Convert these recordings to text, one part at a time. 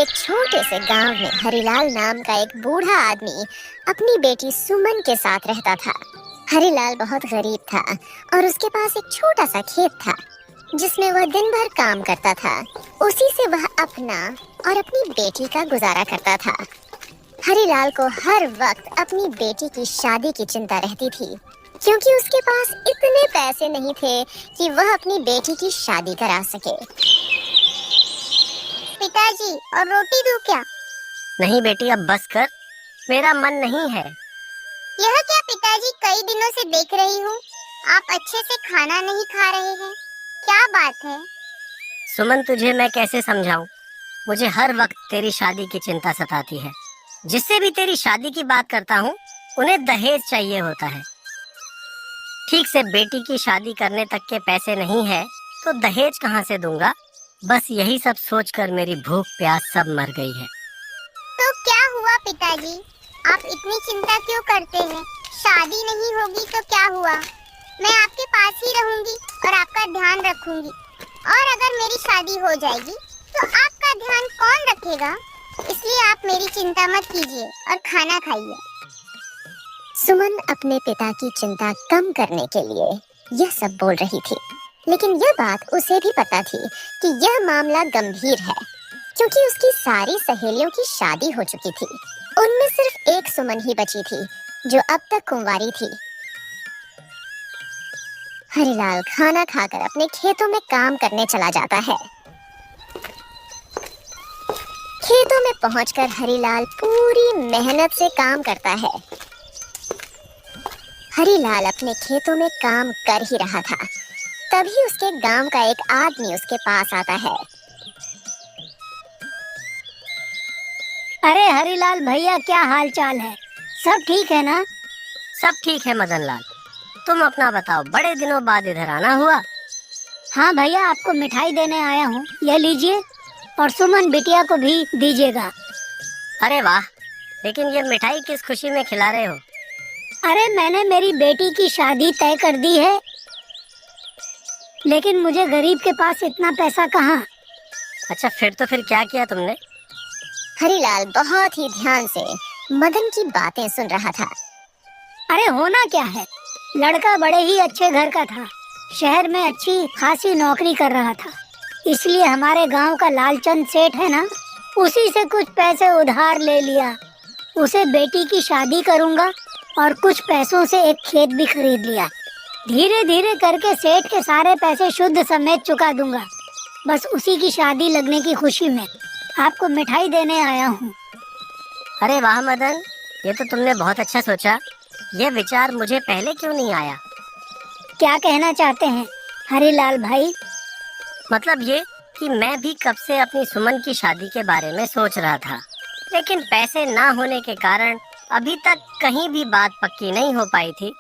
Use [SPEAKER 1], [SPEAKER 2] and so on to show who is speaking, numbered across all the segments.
[SPEAKER 1] एक छोटे से गांव में हरिलाल नाम का एक बूढ़ा आदमी अपनी बेटी सुमन के साथ रहता था। हरिलाल बहुत गरीब था और उसके पास एक छोटा सा खेत था जिसमें वह दिन भर काम करता था। उसी से वह अपना और अपनी बेटी का गुजारा करता था। हरिलाल को हर वक्त अपनी बेटी की शादी की चिंता रहती थी क्योंकि उसके पास इतने पैसे नहीं थे कि वह अपनी बेटी की शादी करा सके। पिताजी, और रोटी दूं क्या?
[SPEAKER 2] नहीं बेटी, अब बस कर, मेरा मन नहीं है।
[SPEAKER 1] यह क्या पिताजी, कई दिनों से देख रही हूँ आप अच्छे से खाना नहीं खा रहे हैं, क्या बात है?
[SPEAKER 2] सुमन, तुझे मैं कैसे समझाऊं? मुझे हर वक्त तेरी शादी की चिंता सताती है। जिससे भी तेरी शादी की बात करता हूँ उन्हें दहेज चाहिए होता है। ठीक से बेटी की शादी करने तक के पैसे नहीं है तो दहेज कहाँ से दूंगा? बस यही सब सोचकर मेरी भूख प्यास सब मर गई है।
[SPEAKER 1] तो क्या हुआ पिताजी, आप इतनी चिंता क्यों करते हैं? शादी नहीं होगी तो क्या हुआ, मैं आपके पास ही रहूंगी और आपका ध्यान रखूंगी। और अगर मेरी शादी हो जाएगी तो आपका ध्यान कौन रखेगा? इसलिए आप मेरी चिंता मत कीजिए और खाना खाइए। सुमन अपने पिता की चिंता कम करने के लिए यह सब बोल रही थी, लेकिन यह बात उसे भी पता थी कि यह मामला गंभीर है क्योंकि उसकी सारी सहेलियों की शादी हो चुकी थी। उनमें सिर्फ एक सुमन ही बची थी जो अब तक कुंवारी थी। हरिलाल खाना खाकर अपने खेतों में काम करने चला जाता है। खेतों में पहुंचकर हरिलाल पूरी मेहनत से काम करता है। हरिलाल अपने खेतों में काम कर ही रहा था, तभी उसके गांव का एक आदमी उसके पास आता है।
[SPEAKER 3] अरे हरिलाल भैया, क्या हाल चाल है? सब ठीक है ना?
[SPEAKER 2] सब ठीक है मदन लाल, तुम अपना बताओ, बड़े दिनों बाद इधर आना हुआ।
[SPEAKER 3] हाँ भैया, आपको मिठाई देने आया हूँ, यह लीजिए, और सुमन बिटिया को भी दीजिएगा।
[SPEAKER 2] अरे वाह, लेकिन ये मिठाई किस खुशी में खिला रहे हो?
[SPEAKER 3] अरे मैंने मेरी बेटी की शादी तय कर दी है, लेकिन मुझे गरीब के पास इतना पैसा कहाँ।
[SPEAKER 2] अच्छा, फिर क्या किया तुमने?
[SPEAKER 1] हरिलाल बहुत ही ध्यान से मदन की बातें सुन रहा था।
[SPEAKER 3] अरे होना क्या है, लड़का बड़े ही अच्छे घर का था, शहर में अच्छी खासी नौकरी कर रहा था। इसलिए हमारे गांव का लालचंद सेठ है ना, उसी से कुछ पैसे उधार ले लिया। उसे बेटी की शादी करूंगा और कुछ पैसों से एक खेत भी खरीद लिया। धीरे धीरे करके सेठ के सारे पैसे शुद्ध समेत चुका दूंगा। बस उसी की शादी लगने की खुशी में आपको मिठाई देने आया हूँ।
[SPEAKER 2] अरे वाह मदन, ये तो तुमने बहुत अच्छा सोचा। ये विचार मुझे पहले क्यों नहीं आया?
[SPEAKER 3] क्या कहना चाहते हैं हरिलाल भाई?
[SPEAKER 2] मतलब ये कि मैं भी कब से अपनी सुमन की शादी के बारे में सोच रहा था, लेकिन पैसे ना होने के कारण अभी तक कहीं भी बात पक्की नहीं हो पाई थी।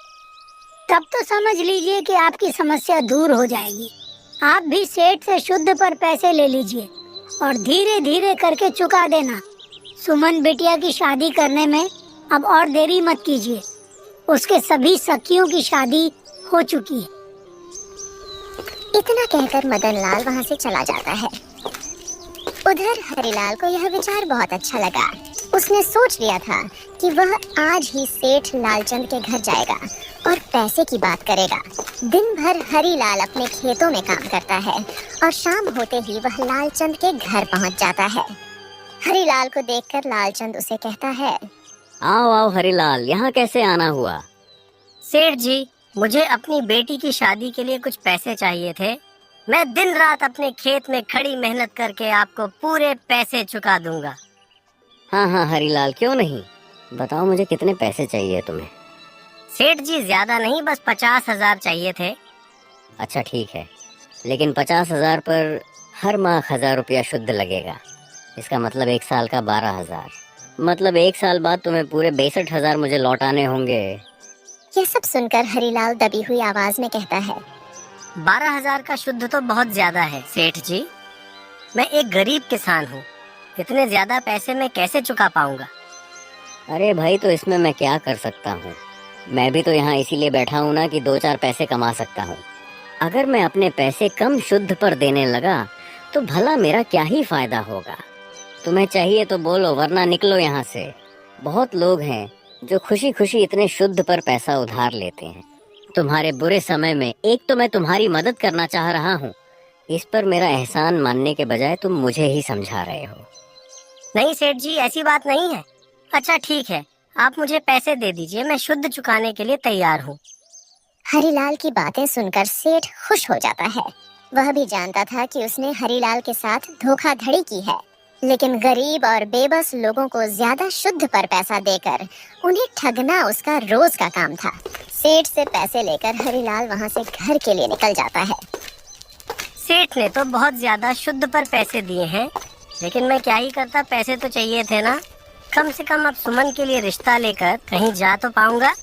[SPEAKER 3] तब तो समझ लीजिए कि आपकी समस्या दूर हो जाएगी। आप भी सेठ से शुद्ध पर पैसे ले लीजिए और धीरे धीरे करके चुका देना। सुमन बिटिया की शादी करने में अब और देरी मत कीजिए, उसके सभी सखियों की शादी हो चुकी है।
[SPEAKER 1] इतना कहकर मदन लाल वहां से चला जाता है। उधर हरिलाल को यह विचार बहुत अच्छा लगा। उसने सोच लिया था कि वह आज ही सेठ लालचंद के घर जाएगा और पैसे की बात करेगा। दिन भर हरिलाल अपने खेतों में काम करता है और शाम होते ही वह लालचंद के घर पहुंच जाता है। हरिलाल को देखकर लालचंद उसे कहता है,
[SPEAKER 4] आओ आओ हरिलाल, यहाँ कैसे आना हुआ?
[SPEAKER 2] सेठ जी, मुझे अपनी बेटी की शादी के लिए कुछ पैसे चाहिए थे। मैं दिन रात अपने खेत में खड़ी मेहनत करके आपको पूरे पैसे चुका दूंगा।
[SPEAKER 4] हाँ हाँ हरिलाल, क्यों नहीं, बताओ मुझे कितने पैसे चाहिए तुम्हें?
[SPEAKER 2] सेठ जी, ज्यादा नहीं, बस 50,000 चाहिए थे।
[SPEAKER 4] अच्छा ठीक है, लेकिन 50,000 पर हर माह 1,000 रुपया शुद्ध लगेगा। इसका मतलब 1 साल का 12,000। मतलब 1 साल बाद तुम्हें पूरे 62,000 मुझे लौटाने होंगे।
[SPEAKER 1] यह सब सुनकर हरिलाल दबी हुई आवाज में कहता है,
[SPEAKER 2] 12,000 का शुद्ध तो बहुत ज्यादा है सेठ जी। मैं एक गरीब किसान हूँ, इतने ज्यादा पैसे मैं कैसे चुका पाऊंगा?
[SPEAKER 4] अरे भाई, तो इसमें मैं क्या कर सकता हूँ? मैं भी तो यहाँ इसीलिए बैठा हूँ ना कि 2-4 पैसे कमा सकता हूँ। अगर मैं अपने पैसे कम शुद्ध पर देने लगा तो भला मेरा क्या ही फायदा होगा। तुम्हें चाहिए तो बोलो, वरना निकलो यहाँ से। बहुत लोग हैं जो खुशी खुशी इतने शुद्ध पर पैसा उधार लेते हैं। तुम्हारे बुरे समय में एक तो मैं तुम्हारी मदद करना चाह रहा हूँ, इस पर मेरा एहसान मानने के बजाय तुम मुझे ही समझा रहे हो।
[SPEAKER 2] नहीं सेठ जी, ऐसी बात नहीं है। अच्छा ठीक है, आप मुझे पैसे दे दीजिए, मैं शुद्ध चुकाने के लिए तैयार हूँ।
[SPEAKER 1] हरीलाल की बातें सुनकर सेठ खुश हो जाता है। वह भी जानता था कि उसने हरीलाल के साथ धोखाधड़ी की है, लेकिन गरीब और बेबस लोगों को ज्यादा शुद्ध पर पैसा देकर उन्हें ठगना उसका रोज का काम था। सेठ से पैसे लेकर हरीलाल वहाँ से घर के लिए निकल जाता है।
[SPEAKER 2] सेठ ने तो बहुत ज्यादा शुद्ध पर पैसे दिए हैं, लेकिन मैं क्या ही करता, पैसे तो चाहिए थे ना। कम से कम अब सुमन के लिए रिश्ता लेकर कहीं जा तो पाऊंगा।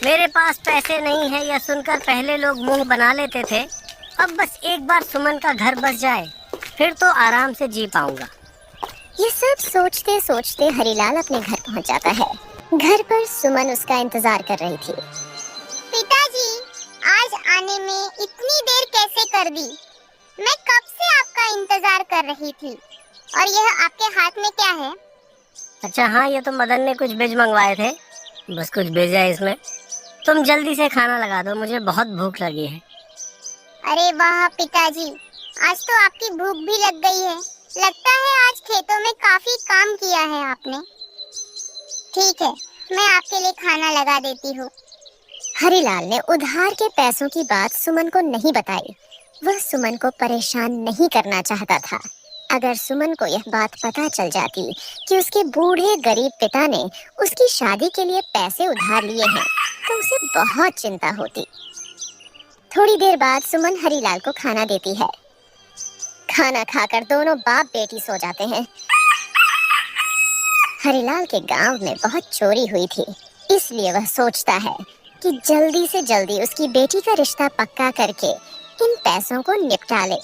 [SPEAKER 2] मेरे पास पैसे नहीं है यह सुनकर पहले लोग मुंह बना लेते थे। अब बस एक बार सुमन का घर बस जाए, फिर तो आराम से जी पाऊंगा।
[SPEAKER 1] ये सब सोचते सोचते हरीलाल अपने घर पहुंच जाता है। घर पर सुमन उसका इंतजार कर रही थी। पिताजी, आज आने में इतनी देर कैसे कर दी? मैं कब से आपका इंतजार कर रही थी। और यह आपके हाथ में क्या है?
[SPEAKER 2] अच्छा हाँ, ये तो मदन ने कुछ बीज मंगवाए थे, बस कुछ भेजा है इसमें। तुम जल्दी से खाना लगा दो, मुझे बहुत भूख लगी है।
[SPEAKER 1] अरे वाह पिताजी, आज तो आपकी भूख भी लग गई है। लगता है आज खेतों में काफी काम किया है आपने। ठीक है, मैं आपके लिए खाना लगा देती हूँ। हरीलाल ने उधार के पैसों की बात सुमन को नहीं बताई। वह सुमन को परेशान नहीं करना चाहता था। अगर सुमन को यह बात पता चल जाती कि उसके बूढ़े गरीब पिता ने उसकी शादी के लिए पैसे उधार लिए हैं, तो उसे बहुत चिंता होती। थोड़ी देर बाद सुमन हरीलाल को खाना देती है। खाना खाकर दोनों बाप बेटी सो जाते हैं। हरीलाल के गांव में बहुत चोरी हुई थी, इसलिए वह सोचता है कि जल्दी से जल्दी उसकी बेटी का रिश्ता पक्का करके इन पैसों को निपटा ले।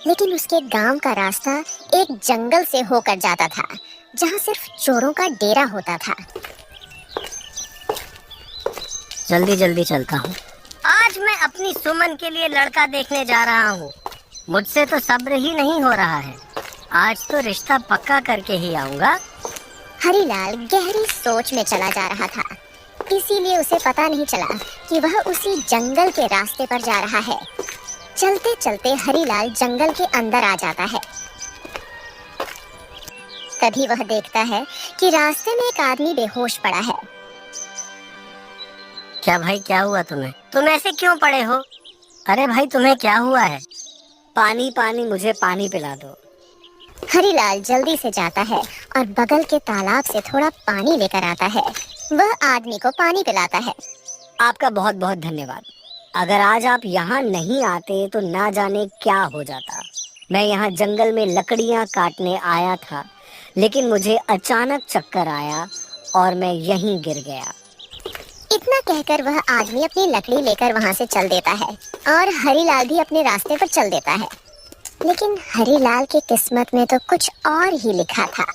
[SPEAKER 1] लेकिन उसके गांव का रास्ता एक जंगल से होकर जाता था, जहां सिर्फ चोरों का डेरा होता था।
[SPEAKER 2] जल्दी जल्दी चलता हूँ। आज मैं अपनी सुमन के लिए लड़का देखने जा रहा हूँ। मुझसे तो सब्र ही नहीं हो रहा है। आज तो रिश्ता पक्का करके ही आऊंगा।
[SPEAKER 1] हरीलाल गहरी सोच में चला जा रहा था, इसीलिए उसे पता नहीं चला कि वह उसी जंगल के रास्ते पर जा रहा है। चलते चलते हरीलाल जंगल के अंदर आ जाता है। तभी वह देखता है कि रास्ते में एक आदमी बेहोश पड़ा है।
[SPEAKER 2] क्या भाई, क्या हुआ तुम्हें? तुम ऐसे क्यों पड़े हो? अरे भाई, तुम्हें क्या हुआ है?
[SPEAKER 4] पानी पानी, मुझे पानी पिला दो।
[SPEAKER 1] हरीलाल जल्दी से जाता है और बगल के तालाब से थोड़ा पानी लेकर आता है। वह आदमी को पानी पिलाता है।
[SPEAKER 4] आपका बहुत बहुत धन्यवाद। अगर आज आप यहाँ नहीं आते तो ना जाने क्या हो जाता। मैं यहाँ जंगल में लकड़ियाँ काटने आया था, लेकिन मुझे अचानक चक्कर आया और मैं यहीं गिर गया।
[SPEAKER 1] इतना कहकर वह आदमी अपनी लकड़ी लेकर वहाँ से चल देता है और हरीलाल भी अपने रास्ते पर चल देता है। लेकिन हरीलाल की किस्मत में तो कुछ और ही लिखा था।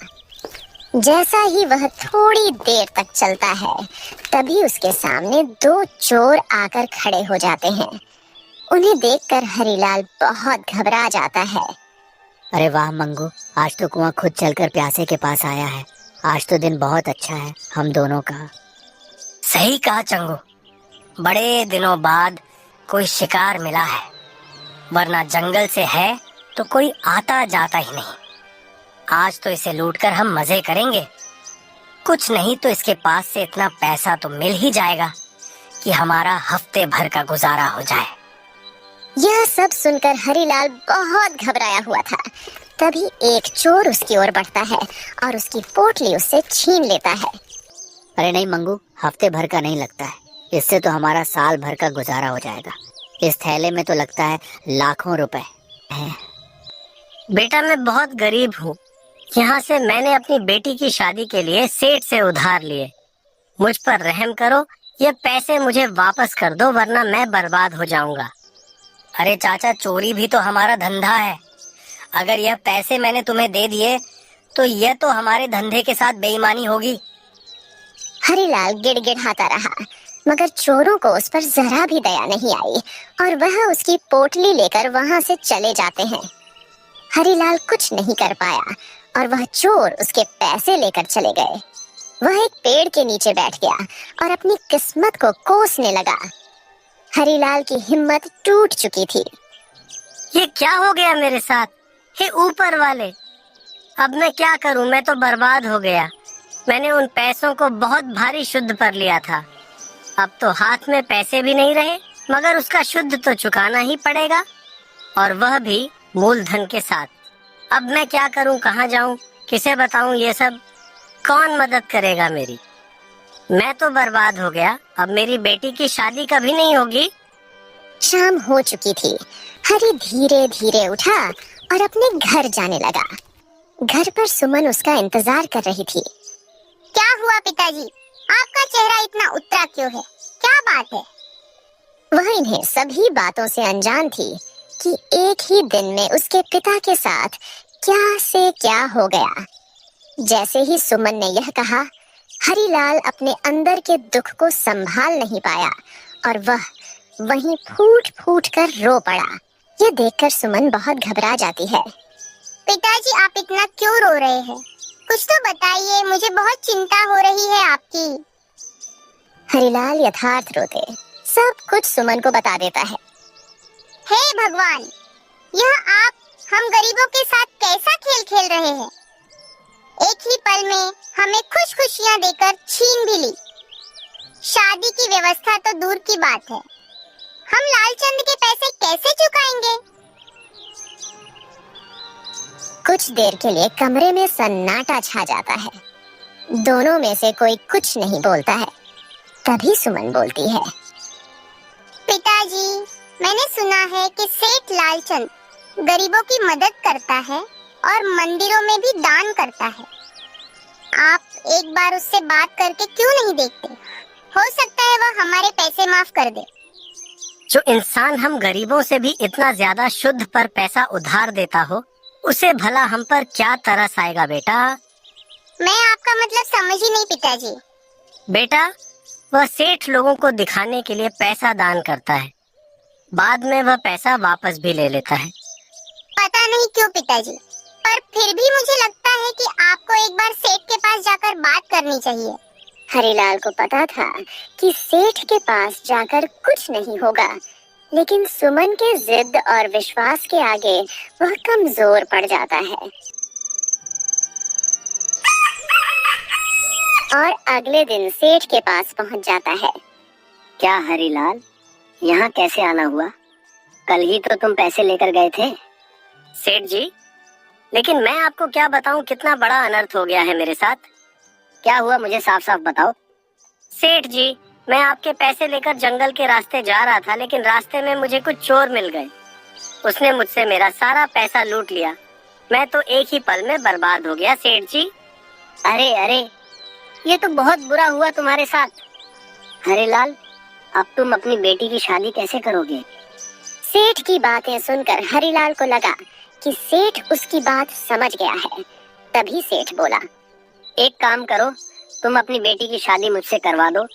[SPEAKER 1] जैसा ही वह थोड़ी देर तक चलता है, तभी उसके सामने दो चोर आकर खड़े हो जाते हैं। उन्हें देखकर हरीलाल बहुत घबरा जाता है।
[SPEAKER 4] अरे वाह मंगू, आज तो कुआं खुद चलकर प्यासे के पास आया है। आज तो दिन बहुत अच्छा है हम दोनों का।
[SPEAKER 2] सही कहा चंगू, बड़े दिनों बाद कोई शिकार मिला है, वरना जंगल से है तो कोई आता जाता ही नहीं। आज तो इसे लूटकर हम मजे करेंगे। कुछ नहीं तो इसके पास से इतना पैसा तो मिल ही जाएगा कि हमारा हफ्ते भर का गुजारा हो जाए।
[SPEAKER 1] यह सब सुनकर हरीलाल बहुत घबराया हुआ था। तभी एक चोर उसकी ओर बढ़ता है और उसकी पोटली उससे छीन लेता है।
[SPEAKER 4] अरे नहीं मंगू, हफ्ते भर का नहीं लगता है, इससे तो हमारा साल भर का गुजारा हो जाएगा। इस थैले में तो लगता है लाखों रुपए हैं।
[SPEAKER 2] बेटा, मैं बहुत गरीब हूँ। यहाँ से मैंने अपनी बेटी की शादी के लिए सेठ से उधार लिए। मुझ पर रहम करो, ये पैसे मुझे वापस कर दो, वरना मैं बर्बाद हो जाऊंगा। अरे चाचा, चोरी भी तो हमारा धंधा है। अगर यह पैसे मैंने तुम्हें दे दिए तो यह तो हमारे धंधे के साथ बेईमानी होगी।
[SPEAKER 1] हरीलाल गिड़गिड़ाता रहा, मगर चोरों को उस पर जरा भी दया नहीं आई और वह उसकी पोटली लेकर वहां से चले जाते हैं। हरीलाल कुछ नहीं कर पाया और वह चोर उसके पैसे लेकर चले गए। वह एक पेड़ के नीचे बैठ गया और अपनी किस्मत को कोसने लगा। हरीलाल की हिम्मत टूट चुकी थी।
[SPEAKER 2] ये क्या हो गया मेरे साथ? हे ऊपर वाले, अब मैं क्या करूं? मैं तो बर्बाद हो गया। मैंने उन पैसों को बहुत भारी शुद्ध पर लिया था। अब तो हाथ में पैसे भी नहीं रहे, मगर उसका शुद्ध तो चुकाना ही पड़ेगा, और वह भी मूलधन के साथ। अब मैं क्या करूं? कहाँ जाऊं? किसे बताऊं ये सब? कौन मदद करेगा मेरी? मैं तो बर्बाद हो गया। अब मेरी बेटी की शादी कभी नहीं होगी।
[SPEAKER 1] शाम हो चुकी थी। हरी धीरे धीरे उठा और अपने घर जाने लगा। घर पर सुमन उसका इंतजार कर रही थी। क्या हुआ पिताजी? आपका चेहरा इतना उतरा क्यों है? क्या बात है? वह इन्हें सभी बातों से अनजान थी कि एक ही दिन में उसके पिता के साथ क्या से क्या हो गया। जैसे ही सुमन ने यह कहा, हरीलाल अपने अंदर के दुख को संभाल नहीं पाया और वह वहीं फूट फूट कर रो पड़ा। यह देखकर सुमन बहुत घबरा जाती है। पिताजी, आप इतना क्यों रो रहे हैं? कुछ तो बताइए, मुझे बहुत चिंता हो रही है आपकी। हरीलाल यथार्थ रोते सब कुछ सुमन को बता देता है। हे भगवान, यह आप हम गरीबों के साथ कैसा खेल खेल रहे हैं? एक ही पल में हमें खुश खुशियां देकर छीन भी ली। शादी की व्यवस्था तो दूर की बात है, हम लालचंद के पैसे कैसे चुकाएंगे? कुछ देर के लिए कमरे में सन्नाटा छा जाता है। दोनों में से कोई कुछ नहीं बोलता है। तभी सुमन बोलती है। पिताजी, मैंने सुना है कि सेठ लालचंद गरीबों की मदद करता है और मंदिरों में भी दान करता है। आप एक बार उससे बात करके क्यों नहीं देखते? हो सकता है वह हमारे पैसे माफ कर दे।
[SPEAKER 2] जो इंसान हम गरीबों से भी इतना ज्यादा शुद्ध पर पैसा उधार देता हो, उसे भला हम पर क्या तरस आएगा बेटा?
[SPEAKER 1] मैं आपका मतलब समझ ही नहीं पिताजी।
[SPEAKER 2] बेटा, वह सेठ लोगों को दिखाने के लिए पैसा दान करता है, बाद में वह पैसा वापस भी ले लेता है।
[SPEAKER 1] पता नहीं क्यों पिताजी, पर फिर भी मुझे लगता है कि आपको एक बार सेठ के पास जाकर बात करनी चाहिए। हरीलाल को पता था कि सेठ के पास जाकर कुछ नहीं होगा, लेकिन सुमन के जिद और विश्वास के आगे वह कमजोर पड़ जाता है। और अगले दिन सेठ के पास पहुंच जाता है।
[SPEAKER 4] क्या हरीलाल, यहाँ कैसे आना हुआ? कल ही तो तुम पैसे लेकर गए थे।
[SPEAKER 2] सेठ जी, लेकिन मैं आपको क्या बताऊं, कितना बड़ा अनर्थ हो गया है मेरे साथ।
[SPEAKER 4] क्या हुआ, मुझे साफ साफ बताओ।
[SPEAKER 2] सेठ जी, मैं आपके पैसे लेकर जंगल के रास्ते जा रहा था, लेकिन रास्ते में मुझे कुछ चोर मिल गए। उसने मुझसे मेरा सारा पैसा लूट लिया। मैं तो एक ही पल में बर्बाद हो गया सेठ जी।
[SPEAKER 4] अरे अरे, ये तो बहुत बुरा हुआ तुम्हारे साथ। हरीलाल, अब तुम अपनी बेटी की शादी कैसे करोगे?
[SPEAKER 1] सेठ की बातें सुनकर हरीलाल को लगा कि सेठ उसकी बात समझ गया है। तभी सेठ बोला,
[SPEAKER 4] एक काम करो, तुम अपनी बेटी की शादी मुझसे करवा दो।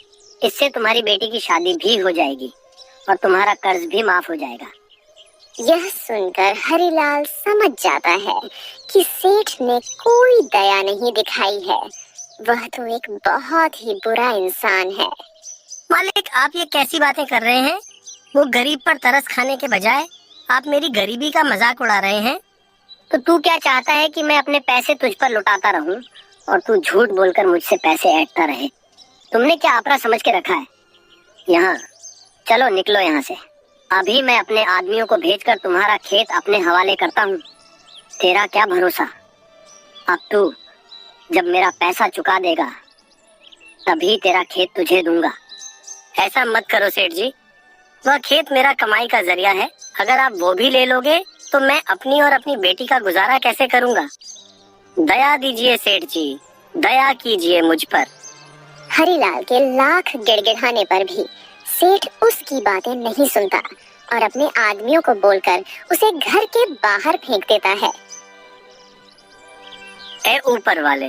[SPEAKER 4] इससे तुम्हारी बेटी की शादी भी हो जाएगी और तुम्हारा कर्ज भी माफ हो जाएगा।
[SPEAKER 1] यह सुनकर हरीलाल समझ जाता है कि सेठ ने कोई दया नहीं दिखाई है। वह तो एक बहुत ही बुरा इंसान है।
[SPEAKER 2] मालिक, आप ये कैसी बातें कर रहे हैं? वो गरीब पर तरस खाने के बजाय आप मेरी गरीबी का मजाक उड़ा रहे हैं।
[SPEAKER 4] तो तू क्या चाहता है कि मैं अपने पैसे तुझ पर लुटाता रहूं और तू झूठ बोलकर मुझसे पैसे ऐंठता रहे? तुमने क्या अपना समझ के रखा है? यहाँ चलो, निकलो यहाँ से। अभी मैं अपने आदमियों को भेजकर तुम्हारा खेत अपने हवाले करता हूँ। तेरा क्या भरोसा, अब तू जब मेरा पैसा चुका देगा तभी तेरा खेत तुझे दूंगा।
[SPEAKER 2] ऐसा मत करो सेठ जी, वह खेत मेरा कमाई का जरिया है। अगर आप वो भी ले लोगे तो मैं अपनी और अपनी बेटी का गुजारा कैसे करूंगा? दया दीजिए सेठ जी, दया कीजिए मुझ पर।
[SPEAKER 1] हरीलाल के लाख गिड़गिड़ाने पर भी सेठ उसकी बातें नहीं सुनता और अपने आदमियों को बोलकर उसे घर के बाहर फेंक देता है।
[SPEAKER 2] ए ऊपर वाले,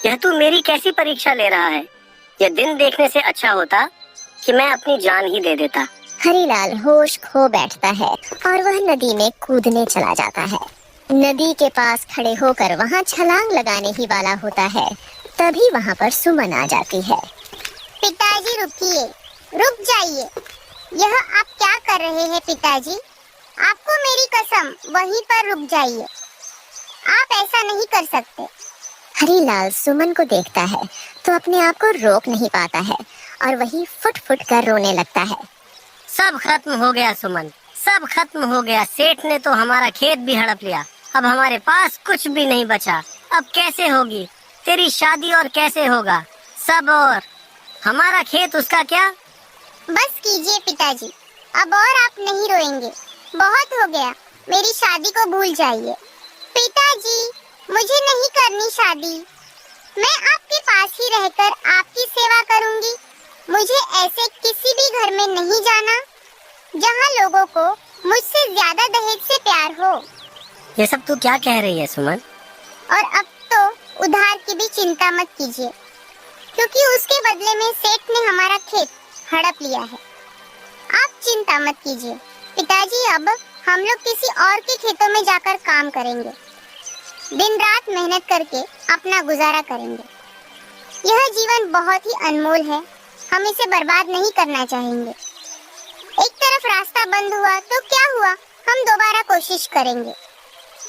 [SPEAKER 2] यह तू मेरी कैसी परीक्षा ले रहा है? यह दिन देखने से अच्छा होता कि मैं अपनी जान ही दे देता।
[SPEAKER 1] हरीलाल होश खो बैठता है और वह नदी में कूदने चला जाता है। नदी के पास खड़े होकर वहाँ छलांग लगाने ही वाला होता है, तभी वहाँ पर सुमन आ जाती है। पिताजी रुकिए, रुक जाइए। यह आप क्या कर रहे हैं पिताजी? आपको मेरी कसम, वहीं पर रुक जाइए। आप ऐसा नहीं कर सकते। हरीलाल सुमन को देखता है तो अपने आप को रोक नहीं पाता है और वही फुट फुट कर रोने लगता है।
[SPEAKER 2] सब खत्म हो गया सुमन, सब खत्म हो गया। सेठ ने तो हमारा खेत भी हड़प लिया। अब हमारे पास कुछ भी नहीं बचा। अब कैसे होगी तेरी शादी और कैसे होगा सब? और हमारा खेत उसका क्या?
[SPEAKER 1] बस कीजिए पिताजी, अब और आप नहीं रोएंगे। बहुत हो गया, मेरी शादी को भूल जाइए। पिताजी, मुझे नहीं करनी शादी। मैं आपके पास ही रहकर आपकी सेवा करूंगी। मुझे ऐसे किसी भी घर में नहीं जाना जहां लोगों को मुझसे ज्यादा दहेज से प्यार हो।
[SPEAKER 2] ये सब तू क्या कह रही है सुमन?
[SPEAKER 1] और अब तो उधार की भी चिंता मत कीजिए, क्योंकि उसके बदले में सेठ ने हमारा खेत हड़प लिया है। आप चिंता मत कीजिए पिताजी, अब हम लोग किसी और के खेतों में जाकर काम करेंगे। दिन रात मेहनत करके अपना गुजारा करेंगे। यह जीवन बहुत ही अनमोल है, हम इसे बर्बाद नहीं करना चाहेंगे। एक तरफ रास्ता बंद हुआ तो क्या हुआ, हम दोबारा कोशिश करेंगे।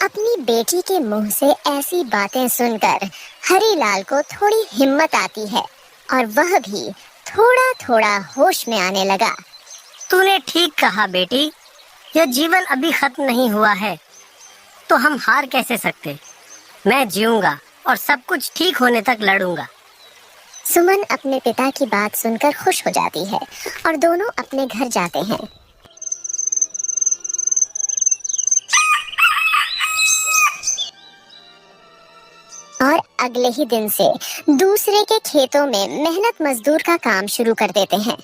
[SPEAKER 1] अपनी बेटी के मुंह से ऐसी बातें सुनकर हरीलाल को थोड़ी हिम्मत आती है और वह भी थोड़ा थोड़ा होश में आने लगा।
[SPEAKER 2] तूने ठीक कहा बेटी, यह जीवन अभी खत्म नहीं हुआ है तो हम हार कैसे सकते? मैं जीऊंगा और सब कुछ ठीक होने तक लड़ूंगा।
[SPEAKER 1] सुमन अपने पिता की बात सुनकर खुश हो जाती है और दोनों अपने घर जाते हैं। और अगले ही दिन से दूसरे के खेतों में मेहनत मजदूर का काम शुरू कर देते हैं।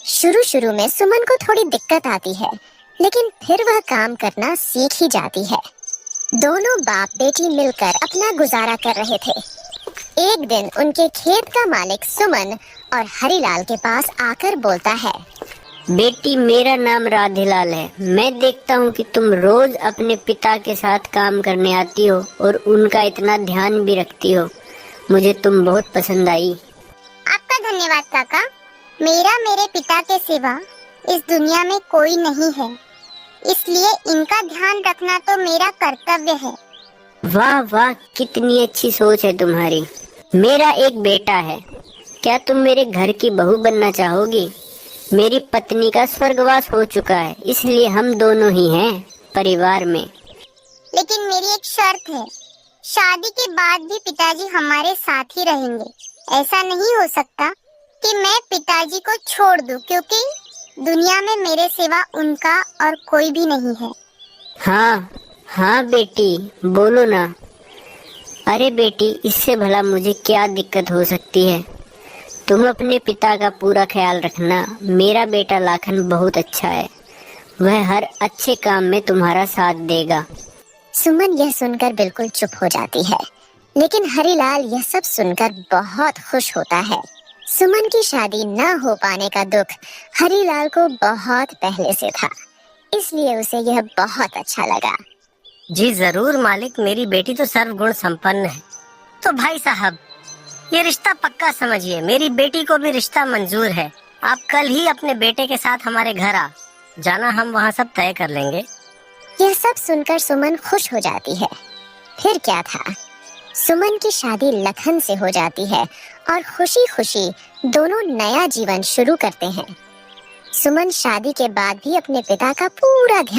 [SPEAKER 1] शुरू शुरू में सुमन को थोड़ी दिक्कत आती है, लेकिन फिर वह काम करना सीख ही जाती है। दोनों बाप बेटी मिलकर अपना गुजारा कर रहे थे। एक दिन उनके खेत का मालिक सुमन और हरीलाल के पास आकर बोलता है,
[SPEAKER 4] बेटी, मेरा नाम राधेलाल है। मैं देखता हूँ कि तुम रोज अपने पिता के साथ काम करने आती हो और उनका इतना ध्यान भी रखती हो। मुझे तुम बहुत पसंद आई।
[SPEAKER 1] आपका धन्यवाद काका। मेरे पिता के सिवा इस दुनिया में कोई नहीं है, इसलिए इनका ध्यान रखना तो मेरा कर्तव्य है।
[SPEAKER 4] वाह वाह, कितनी अच्छी सोच है तुम्हारी। मेरा एक बेटा है, क्या तुम मेरे घर की बहू बनना चाहोगी? मेरी पत्नी का स्वर्गवास हो चुका है, इसलिए हम दोनों ही हैं परिवार में।
[SPEAKER 1] लेकिन मेरी एक शर्त है, शादी के बाद भी पिताजी हमारे साथ ही रहेंगे। ऐसा नहीं हो सकता कि मैं पिताजी को छोड़ दूं, क्योंकि दुनिया में मेरे सिवा उनका और कोई भी नहीं है।
[SPEAKER 4] हाँ हाँ बेटी, बोलो ना। अरे बेटी, इससे भला मुझे क्या दिक्कत हो सकती है? तुम अपने पिता का पूरा ख्याल रखना। मेरा बेटा लाखन बहुत अच्छा है, वह हर अच्छे काम में तुम्हारा साथ देगा।
[SPEAKER 1] सुमन यह सुनकर बिल्कुल चुप हो जाती है, लेकिन हरीलाल यह सब सुनकर बहुत खुश होता है। सुमन की शादी न हो पाने का दुख हरीलाल को बहुत पहले से था, इसलिए उसे यह बहुत अच्छा लगा।
[SPEAKER 2] जी जरूर मालिक, मेरी बेटी तो सर्वगुण संपन्न है। तो भाई साहब, ये रिश्ता पक्का समझिए, मेरी बेटी को भी रिश्ता मंजूर है। आप कल ही अपने बेटे के साथ हमारे घर आ जाना, हम वहाँ सब तय कर लेंगे।
[SPEAKER 1] यह सब सुनकर सुमन खुश हो जाती है। फिर क्या था, सुमन की शादी लखन से हो जाती है और खुशी खुशी दोनों नया जीवन शुरू करते हैं। सुमन शादी के बाद भी अपने पिता का पूरा ध्यान